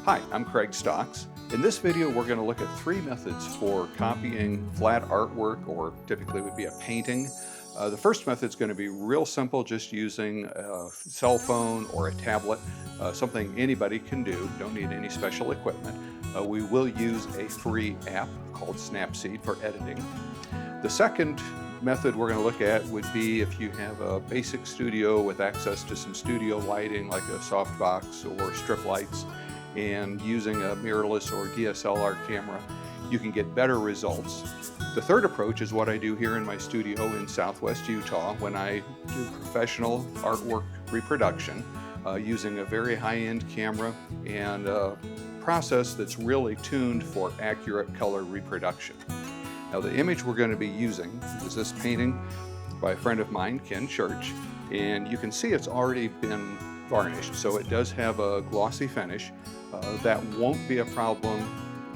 Hi, I'm Craig Stocks. In this video, we're going to look at three methods for copying flat artwork, or typically would be a painting. The first method is going to be real simple, just using a cell phone or a tablet, something anybody can do, don't need any special equipment. We will use a free app called Snapseed for editing. The second method we're going to look at would be if you have a basic studio with access to some studio lighting like a softbox or strip lights, and using a mirrorless or DSLR camera, you can get better results. The third approach is what I do here in my studio in Southwest Utah when I do professional artwork reproduction using a very high-end camera and a process that's really tuned for accurate color reproduction. Now, the image we're going to be using is this painting by a friend of mine, Ken Church, and you can see it's already been varnished, so it does have a glossy finish. That won't be a problem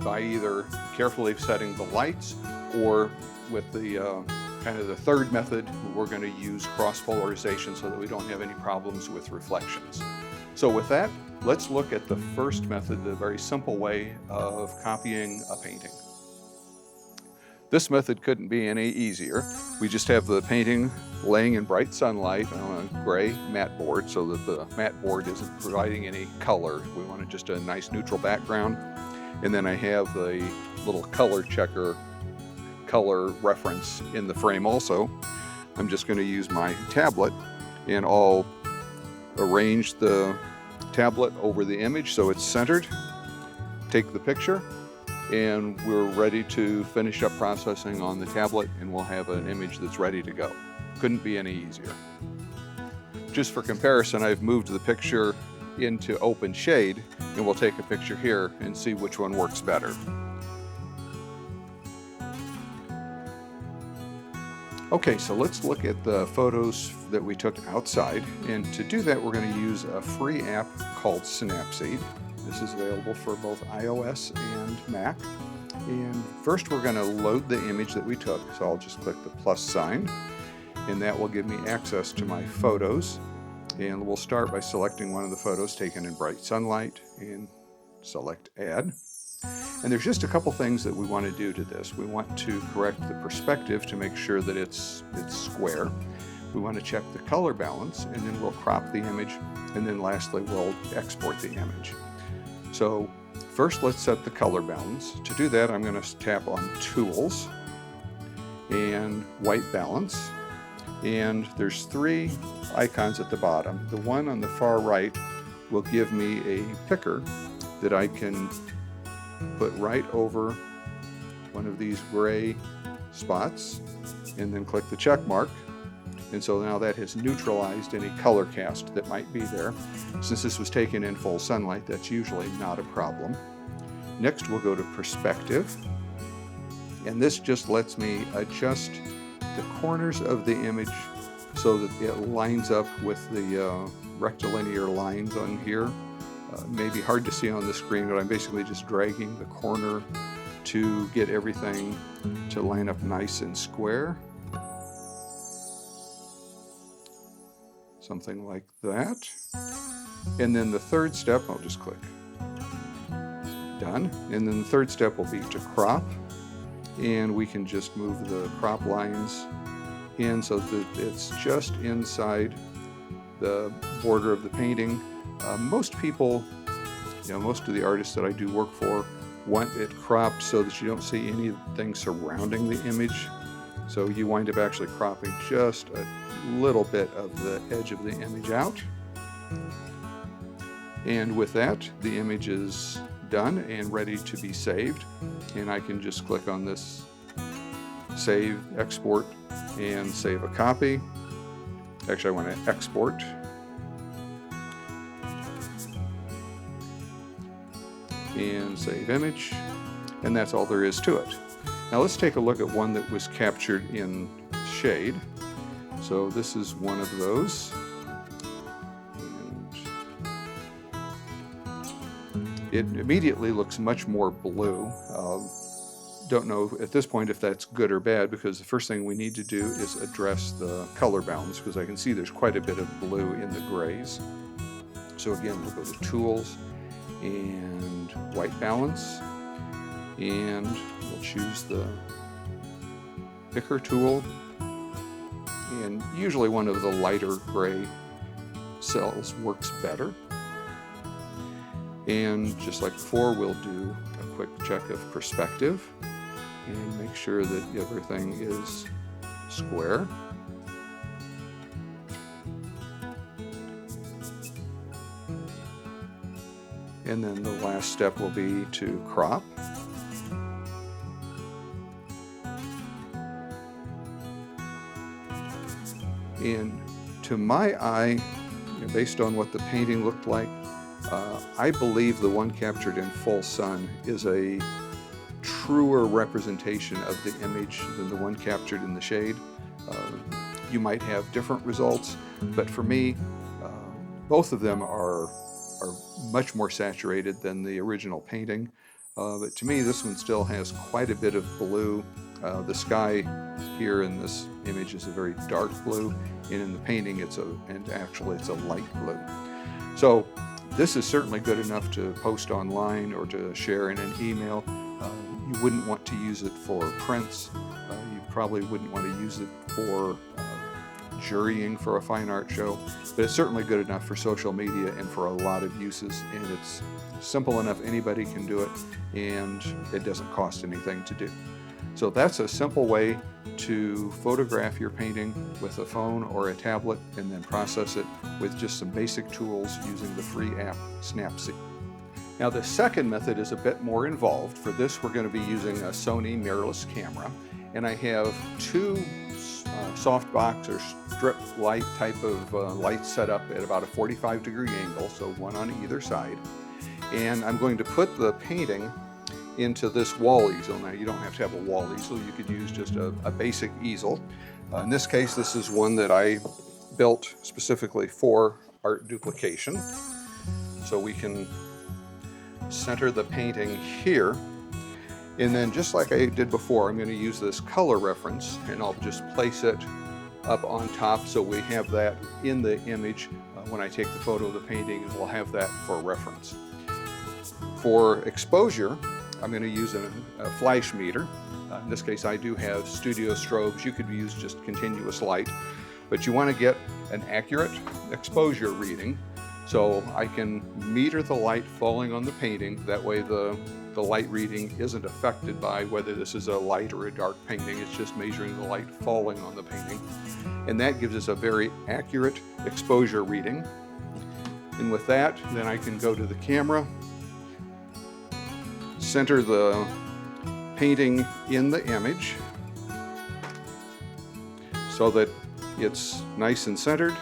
by either carefully setting the lights or with the kind of the third method, we're going to use cross polarization so that we don't have any problems with reflections. So with that, let's look at the first method, the very simple way of copying a painting. This method couldn't be any easier. We just have the painting laying in bright sunlight on a gray mat board so that the mat board isn't providing any color. We wanted just a nice neutral background. And then I have the little color checker color reference in the frame also. I'm just going to use my tablet and I'll arrange the tablet over the image so it's centered, take the picture, and we're ready to finish up processing on the tablet, and we'll have an image that's ready to go. Couldn't be any easier. Just for comparison, I've moved the picture into open shade, and we'll take a picture here and see which one works better. Okay, so let's look at the photos that we took outside, and to do that we're going to use a free app called Snapseed. This is available for both iOS and Mac. And first we're going to load the image that we took. So I'll just click the plus sign, and that will give me access to my photos. And we'll start by selecting one of the photos taken in bright sunlight and select Add. And there's just a couple things that we want to do to this. We want to correct the perspective to make sure that it's square. We want to check the color balance, and then we'll crop the image, and then lastly we'll export the image. So first let's set the color balance. To do that, I'm going to tap on Tools and White Balance. And there's three icons at the bottom. The one on the far right will give me a picker that I can put right over one of these gray spots and then click the check mark. And so now that has neutralized any color cast that might be there. Since this was taken in full sunlight, that's usually not a problem. Next, we'll go to Perspective. And this just lets me adjust the corners of the image so that it lines up with the rectilinear lines on here. Maybe hard to see on the screen, but I'm basically just dragging the corner to get everything to line up nice and square. Something like that. And then the third step, I'll just click Done. And then the third step will be to crop. And we can just move the crop lines in so that it's just inside the border of the painting. Most people, most of the artists that I do work for want it cropped so that you don't see anything surrounding the image. So you wind up actually cropping just a little bit of the edge of the image out. And with that, the image is done and ready to be saved. And I can just click on this Save, Export, and save a copy. Actually, I want to export. And save image. And that's all there is to it. Now let's take a look at one that was captured in shade. So this is one of those. And it immediately looks much more blue. Don't know at this point if that's good or bad, because the first thing we need to do is address the color balance, because I can see there's quite a bit of blue in the grays. So again, we'll go to Tools and white balance, and we'll choose the picker tool, and usually one of the lighter gray cells works better. And just like before, we'll do a quick check of perspective and make sure that everything is square. And then the last step will be to crop. And to my eye, based on what the painting looked like, I believe the one captured in full sun is a truer representation of the image than the one captured in the shade. You might have different results, but for me, both of them are much more saturated than the original painting. But to me, this one still has quite a bit of blue. The sky here in this image is a very dark blue, and in the painting actually it's a light blue. So this is certainly good enough to post online or to share in an email. You wouldn't want to use it for prints. You probably wouldn't want to use it for jurying for a fine art show, but it's certainly good enough for social media and for a lot of uses, and it's simple enough anybody can do it, and it doesn't cost anything to do. So that's a simple way to photograph your painting with a phone or a tablet and then process it with just some basic tools using the free app Snapseed. Now the second method is a bit more involved. For this, we're going to be using a Sony mirrorless camera, and I have two softbox or strip light type of lights set up at about a 45-degree angle, so one on either side. And I'm going to put the painting into this wall easel. Now you don't have to have a wall easel, you could use just a basic easel. In this case, this is one that I built specifically for art duplication. So we can center the painting here, and then just like I did before, I'm going to use this color reference and I'll just place it up on top so we have that in the image when I take the photo of the painting, and we'll have that for reference. For exposure, I'm going to use a flash meter. In this case, I do have studio strobes. You could use just continuous light, but you want to get an accurate exposure reading. So I can meter the light falling on the painting. That way the light reading isn't affected by whether this is a light or a dark painting. It's just measuring the light falling on the painting. And that gives us a very accurate exposure reading. And with that, then I can go to the camera, center the painting in the image so that it's nice and centered.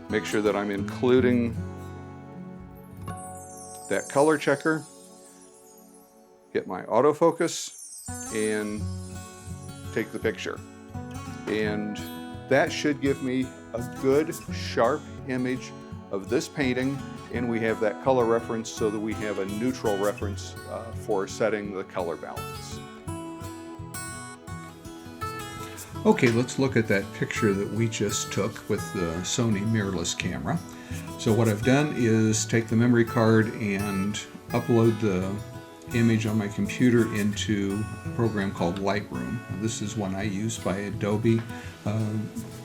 Make sure that I'm including that color checker, hit my autofocus, and take the picture. And that should give me a good, sharp image of this painting, and we have that color reference so that we have a neutral reference for setting the color balance. Okay, let's look at that picture that we just took with the Sony mirrorless camera. So what I've done is take the memory card and upload the image on my computer into a program called Lightroom. This is one I use by Adobe.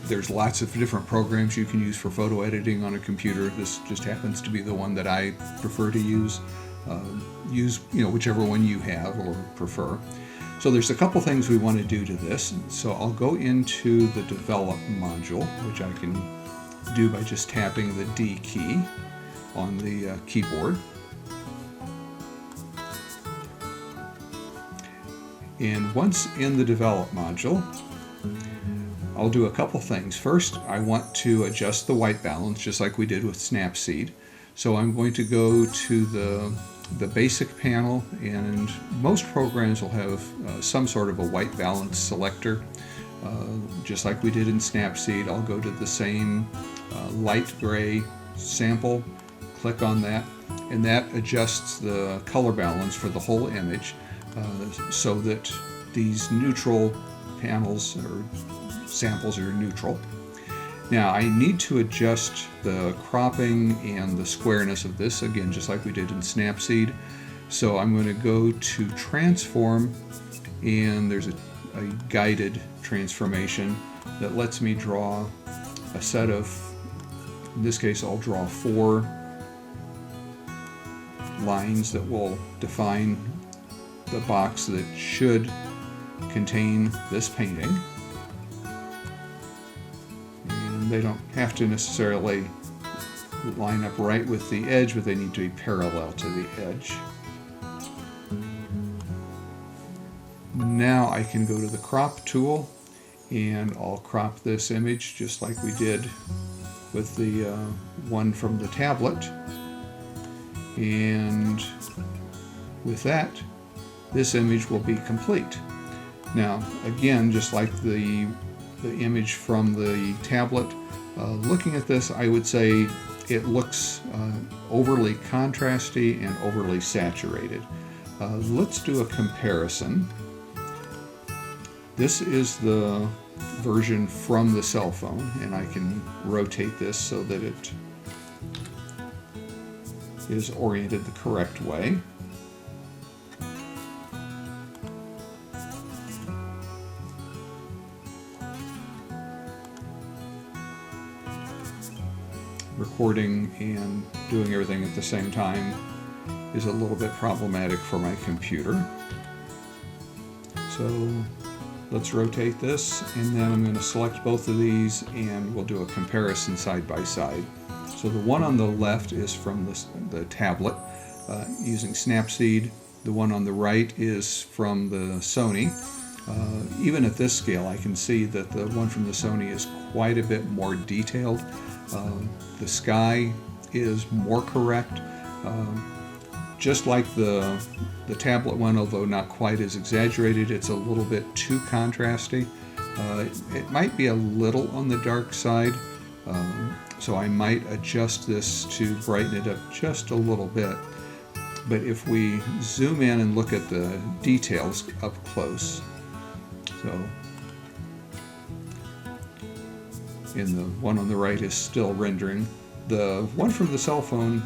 There's lots of different programs you can use for photo editing on a computer. This just happens to be the one that I prefer to use. Use whichever one you have or prefer. So there's a couple things we want to do to this. So I'll go into the Develop module, which I can do by just tapping the D key on the keyboard. And once in the Develop module, I'll do a couple things. First, I want to adjust the white balance just like we did with Snapseed. So I'm going to go to the basic panel, and most programs will have some sort of a white balance selector. Just like we did in Snapseed, I'll go to the same light gray sample, click on that, and that adjusts the color balance for the whole image so that these neutral panels or samples are neutral. Now I need to adjust the cropping and the squareness of this, again, just like we did in Snapseed. So I'm going to go to Transform, and there's a guided transformation that lets me draw a set of, in this case I'll draw 4 lines that will define the box that should contain this painting. And they don't have to necessarily line up right with the edge, but they need to be parallel to the edge. Now I can go to the crop tool, and I'll crop this image just like we did with the one from the tablet. And with that, this image will be complete. Now again, just like the image from the tablet, looking at this, I would say it looks overly contrasty and overly saturated. Let's do a comparison. This is the version from the cell phone, and I can rotate this so that it is oriented the correct way. Recording and doing everything at the same time is a little bit problematic for my computer. So let's rotate this, and then I'm going to select both of these and we'll do a comparison side by side. So the one on the left is from the tablet using Snapseed. The one on the right is from the Sony. Even at this scale, I can see that the one from the Sony is quite a bit more detailed. The sky is more correct. Just like the tablet one, although not quite as exaggerated, it's a little bit too contrasty. It might be a little on the dark side, so I might adjust this to brighten it up just a little bit. But if we zoom in and look at the details up close, so and the one on the right is still rendering. The one from the cell phone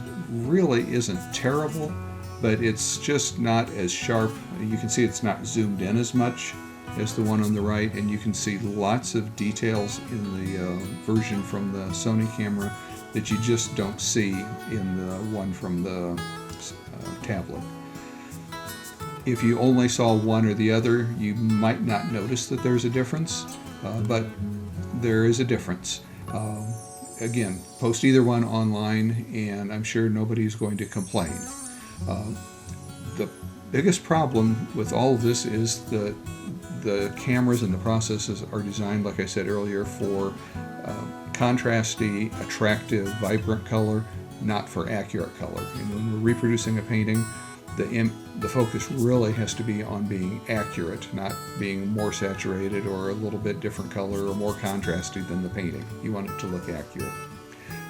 really isn't terrible, but it's just not as sharp. You can see it's not zoomed in as much as the one on the right, and you can see lots of details in the version from the Sony camera that you just don't see in the one from the tablet. If you only saw one or the other, you might not notice that there's a difference, but there is a difference. Again, post either one online and I'm sure nobody's going to complain. The biggest problem with all of this is that the cameras and the processors are designed, like I said earlier, for contrasty, attractive, vibrant color, not for accurate color. And when we're reproducing a painting, the focus really has to be on being accurate, not being more saturated or a little bit different color or more contrasty than the painting. You want it to look accurate.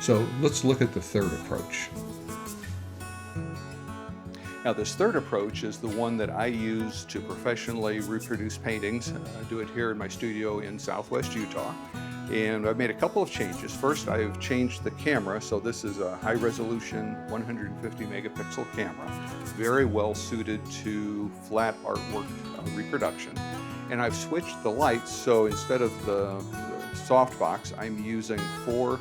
So let's look at the third approach. Now this third approach is the one that I use to professionally reproduce paintings. I do it here in my studio in Southwest Utah. And I've made a couple of changes. First, I've changed the camera, so this is a high-resolution 150 megapixel camera, very well suited to flat artwork reproduction. And I've switched the lights, so instead of the softbox, I'm using 4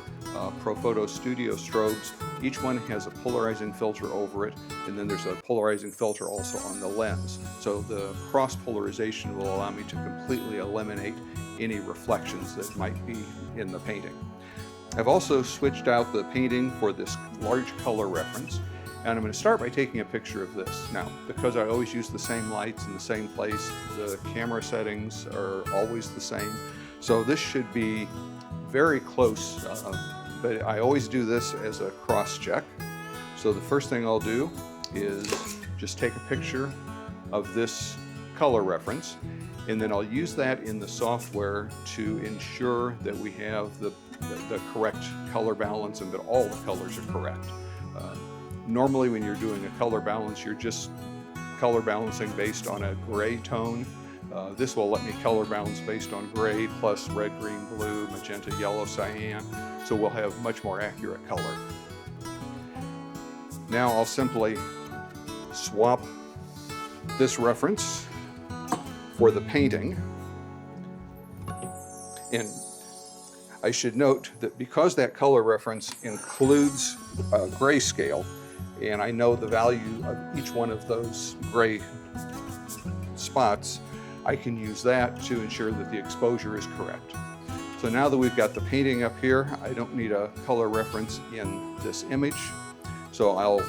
Profoto Studio strobes. Each one has a polarizing filter over it, and then there's a polarizing filter also on the lens. So the cross polarization will allow me to completely eliminate any reflections that might be in the painting. I've also switched out the painting for this large color reference, and I'm going to start by taking a picture of this. Now, because I always use the same lights in the same place, the camera settings are always the same, so this should be very close, but I always do this as a cross check. So the first thing I'll do is just take a picture of this color reference, and then I'll use that in the software to ensure that we have the correct color balance and that all the colors are correct. Normally when you're doing a color balance, you're just color balancing based on a gray tone. This will let me color balance based on grade plus red, green, blue, magenta, yellow, cyan. So we'll have much more accurate color. Now I'll simply swap this reference for the painting. And I should note that because that color reference includes grayscale, and I know the value of each one of those gray spots, I can use that to ensure that the exposure is correct. So now that we've got the painting up here, I don't need a color reference in this image. So I'll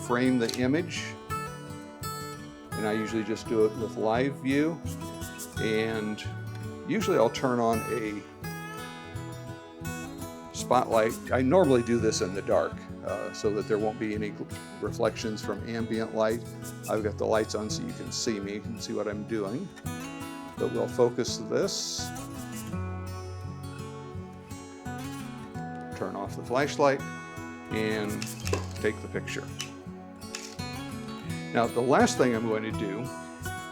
frame the image, and I usually just do it with live view, and usually I'll turn on a spotlight. I normally do this in the dark so that there won't be any reflections from ambient light. I've got the lights on so you can see me and see what I'm doing. But we'll focus this. Turn off the flashlight and take the picture. Now the last thing I'm going to do,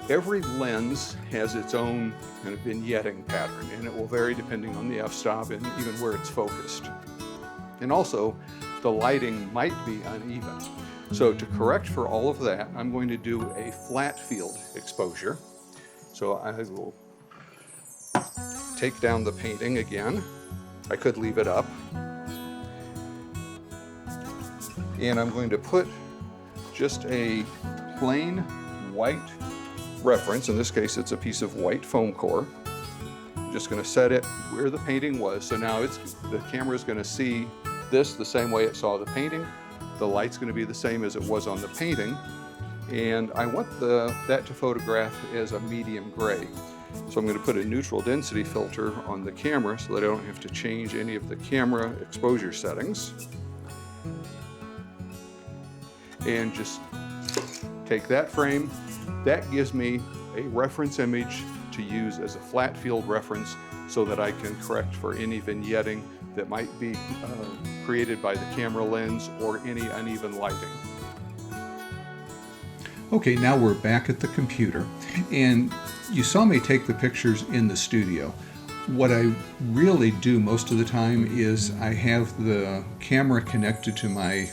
every lens has its own kind of vignetting pattern, and it will vary depending on the f-stop and even where it's focused. And also, the lighting might be uneven. So to correct for all of that, I'm going to do a flat field exposure. So I will take down the painting again. I could leave it up. And I'm going to put just a plain white reference. In this case, it's a piece of white foam core. I'm just going to set it where the painting was. So now the camera is going to see this the same way it saw the painting. The light's going to be the same as it was on the painting. And I want that to photograph as a medium gray. So I'm going to put a neutral density filter on the camera so that I don't have to change any of the camera exposure settings. And just take that frame. That gives me a reference image to use as a flat field reference so that I can correct for any vignetting that might be created by the camera lens or any uneven lighting. Okay, now we're back at the computer, and you saw me take the pictures in the studio. What I really do most of the time is I have the camera connected to my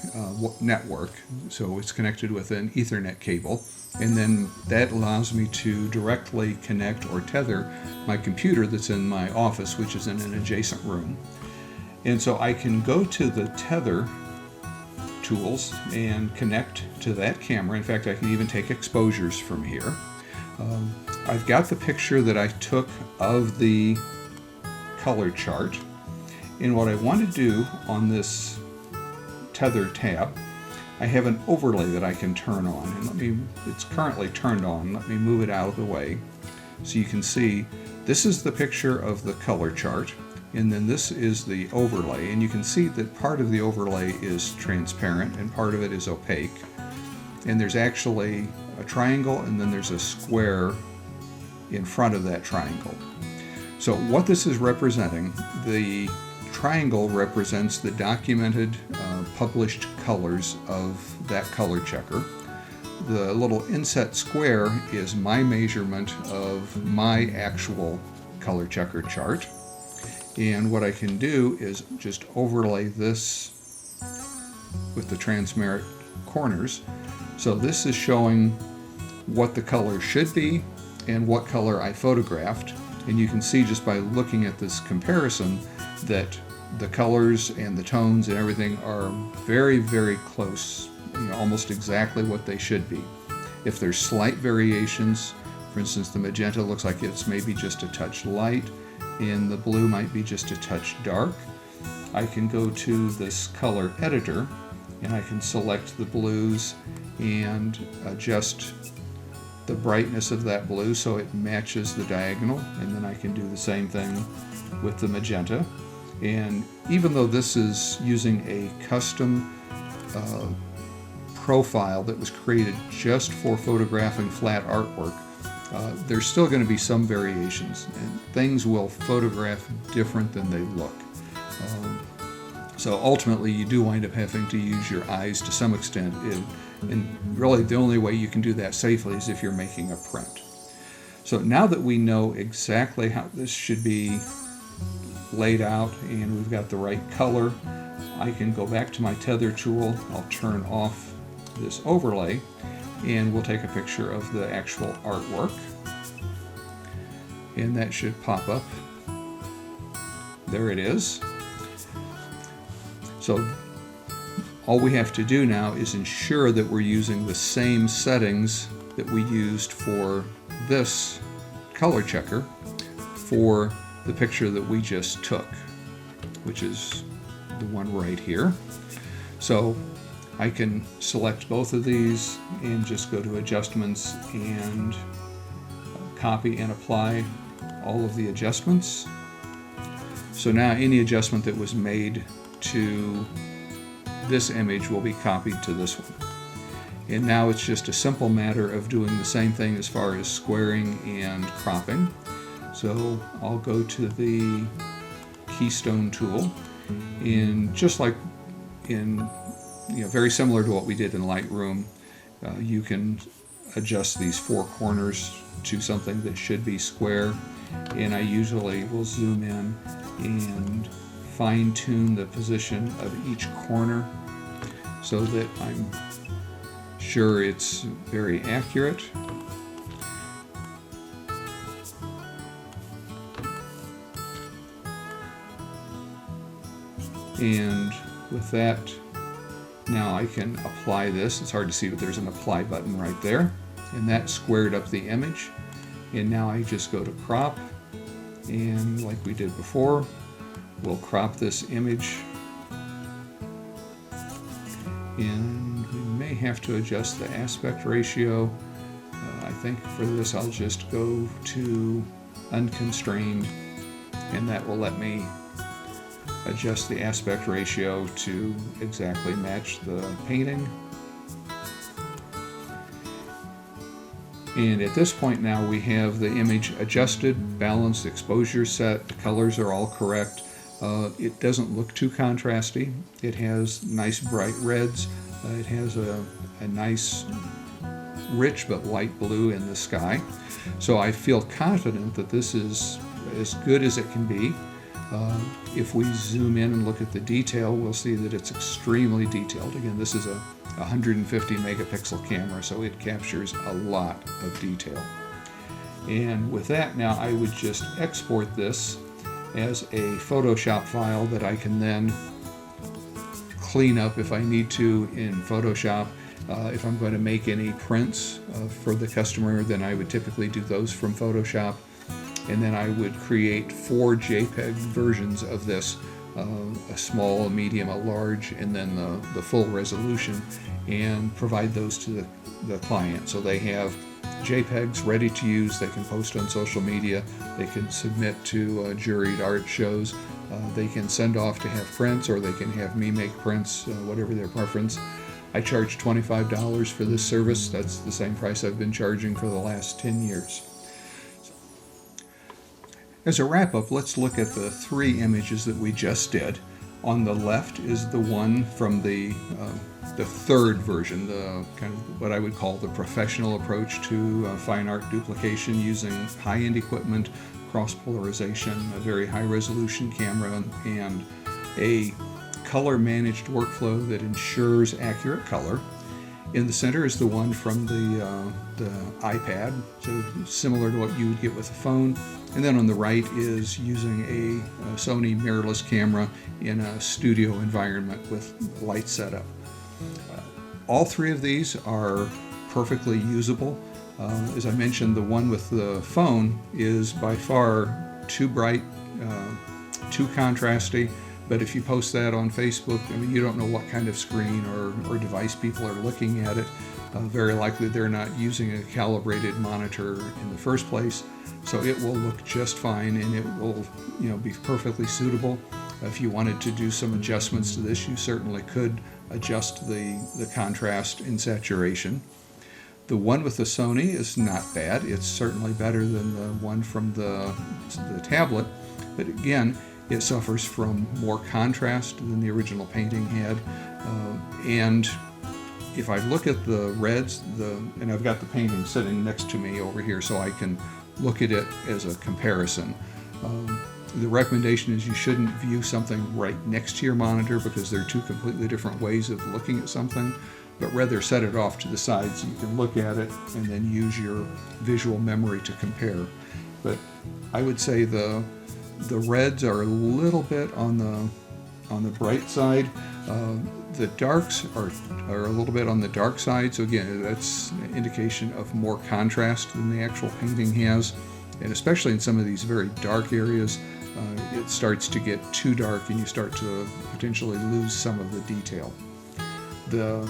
network, so it's connected with an Ethernet cable, and then that allows me to directly connect or tether my computer that's in my office, which is in an adjacent room. And so I can go to the tether tools and connect to that camera. In fact, I can even take exposures from here. I've got the picture that I took of the color chart, and what I want to do on this tether tab, I have an overlay that I can turn on, and it's currently turned on. Let me move it out of the way so you can see this is the picture of the color chart, and then this is the overlay, and you can see that part of the overlay is transparent and part of it is opaque, and there's actually a triangle and then there's a square in front of that triangle. So what this is representing, the triangle represents the documented published colors of that color checker. The little inset square is my measurement of my actual color checker chart. And what I can do is just overlay this with the transparent corners. So this is showing what the color should be and what color I photographed. And you can see just by looking at this comparison that the colors and the tones and everything are very, very close, almost exactly what they should be. If there's slight variations, for instance, the magenta looks like it's maybe just a touch light, and the blue might be just a touch dark, I can go to this color editor and I can select the blues and adjust the brightness of that blue so it matches the diagonal, and then I can do the same thing with the magenta. And even though this is using a custom profile that was created just for photographing flat artwork, there's still going to be some variations, and things will photograph different than they look. So ultimately you do wind up having to use your eyes to some extent, and really the only way you can do that safely is if you're making a print. So now that we know exactly how this should be laid out and we've got the right color, I can go back to my tether tool. I'll turn off this overlay and we'll take a picture of the actual artwork. And that should pop up. There it is. So all we have to do now is ensure that we're using the same settings that we used for this color checker for the picture that we just took, which is the one right here. So I can select both of these and just go to adjustments and copy and apply all of the adjustments. So now any adjustment that was made to this image will be copied to this one. And now it's just a simple matter of doing the same thing as far as squaring and cropping. So I'll go to the keystone tool, and just like in, very similar to what we did in Lightroom, you can adjust these four corners to something that should be square. And I usually will zoom in and fine-tune the position of each corner so that I'm sure it's very accurate. And with that, now I can apply this. It's hard to see, but there's an apply button right there. And that squared up the image. And now I just go to crop, and like we did before, we'll crop this image. And we may have to adjust the aspect ratio. I think for this I'll just go to unconstrained, and that will let me adjust the aspect ratio to exactly match the painting. And at this point now we have the image adjusted, balanced, exposure set, the colors are all correct. It doesn't look too contrasty. It has nice bright reds. It has a nice rich but light blue in the sky. So I feel confident that this is as good as it can be. If we zoom in and look at the detail, we'll see that it's extremely detailed. Again, this is a 150 megapixel camera, so it captures a lot of detail. And with that, now I would just export this as a Photoshop file that I can then clean up if I need to in Photoshop. If I'm going to make any prints for the customer, then I would typically do those from Photoshop. And then I would create 4 JPEG versions of this, a small, a medium, a large, and then the full resolution, and provide those to the client. So they have JPEGs ready to use. They can post on social media. They can submit to juried art shows. They can send off to have prints, or they can have me make prints, whatever their preference. I charge $25 for this service. That's the same price I've been charging for the last 10 years. As a wrap-up, let's look at the 3 images that we just did. On the left is the one from the third version, the kind of what I would call the professional approach to fine art duplication using high-end equipment, cross-polarization, a very high-resolution camera, and a color-managed workflow that ensures accurate color. In the center is the one from the iPad, so similar to what you would get with a phone. And then on the right is using a Sony mirrorless camera in a studio environment with light setup. All 3 of these are perfectly usable. As I mentioned, the one with the phone is by far too bright, too contrasty. But if you post that on Facebook, I mean, you don't know what kind of screen or device people are looking at it. Very likely they're not using a calibrated monitor in the first place. So it will look just fine, and it will, be perfectly suitable. If you wanted to do some adjustments to this, you certainly could adjust the contrast and saturation. The one with the Sony is not bad. It's certainly better than the one from the tablet. But again, it suffers from more contrast than the original painting had. And if I look at the reds, and I've got the painting sitting next to me over here so I can look at it as a comparison. The recommendation is you shouldn't view something right next to your monitor because they're two completely different ways of looking at something, but rather set it off to the side so you can look at it and then use your visual memory to compare. But I would say the reds are a little bit on the bright side. The darks are a little bit on the dark side, so again, that's an indication of more contrast than the actual painting has. And especially in some of these very dark areas, it starts to get too dark and you start to potentially lose some of the detail. The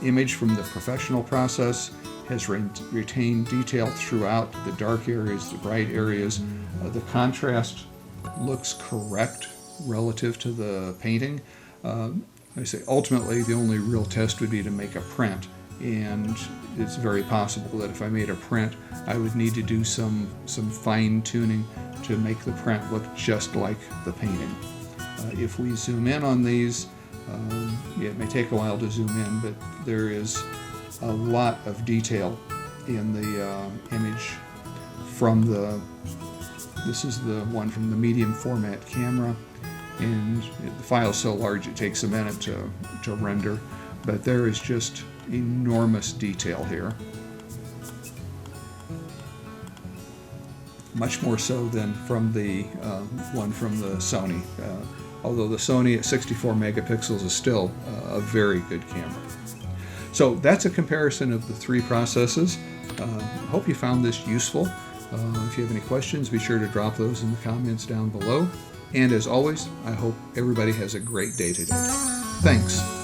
image from the professional process has retained detail throughout the dark areas, the bright areas. The contrast looks correct relative to the painting. I say ultimately the only real test would be to make a print, and it's very possible that if I made a print I would need to do some fine tuning to make the print look just like the painting. If we zoom in on these, it may take a while to zoom in, but there is a lot of detail in the image from this is the one from the medium format camera, and the file is so large it takes a minute to render, but there is just enormous detail here. Much more so than from the one from the Sony. Although the Sony at 64 megapixels is still a very good camera. So that's a comparison of the three processes. I hope you found this useful. If you have any questions, be sure to drop those in the comments down below. And as always, I hope everybody has a great day today. Thanks.